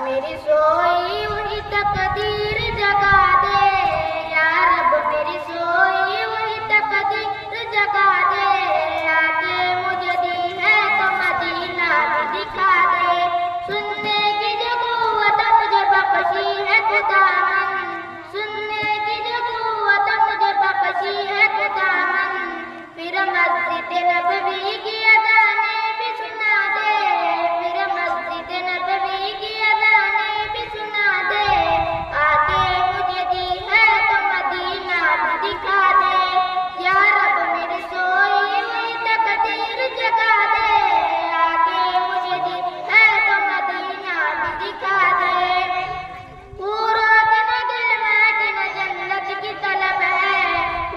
میری سوئی ہوئی تقدیر جگا دے، یا رب میری سوئی ہوئی تقدیر جگا دے، آگے مجھے دی ہے تو مدینہ بھی دکھا دے، سننے کی جو قوت مجھے بخشی ہے خدا من، سننے کی جو قوت مجھے بخشی ہے خدا من، پھر مسجد نبوی کی اذانیں بھی سنا دے، پھر مسجد نبوی کی اذانیں بھی سنا دے، آگے مجھے دی ہے تو مدینہ بھی دکھا دے، یا رب میری سوئی ہوئی تقدیر جگا دے، آگے مجھے دی ہے تو مدینہ بھی دکھا دے، حوروں کے نگل مدینہ جنت کی طلب ہے،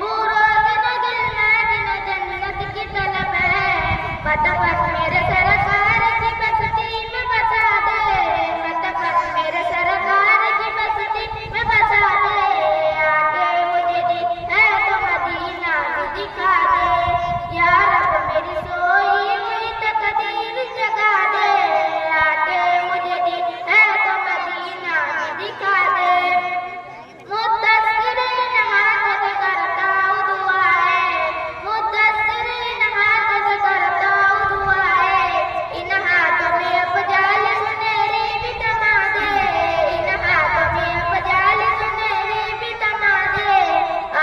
حوروں کے نگل مدینہ جنت کی طلب ہے، مطلب میرے سرکار کی بستی میں بسا دے، مطلب میرے سرکار کی بستی میں بسا دے، آگے مجھے دی ہے تو مدینہ بھی دکھا دے، یا رب میری سوئی ہوئی تقدیر جگا دے، آگے مجھے دی ہے تو مدینہ بھی دکھا دے، مدثرین ہاتھ سے کرتا ہوں دعائیں، مدثرین ہاتھ سے کرتا ہوں دعائیں، ان ہاتھوں میں اب جال سنہری بھی تما دے، ان ہاتھوں میں اب جال سنہری بھی تما دے،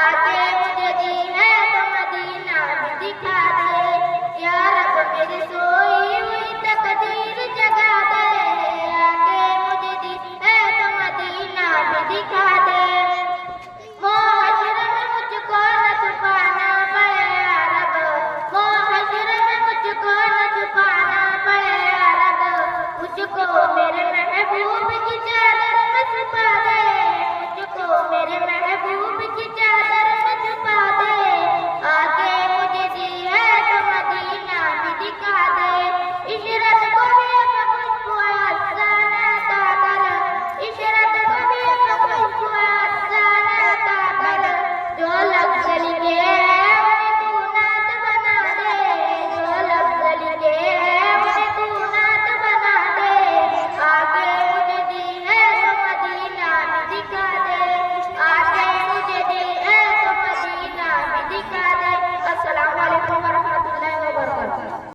آگے مجھے دی ہے تو مدینہ بھی دکھا دے، یا رب میری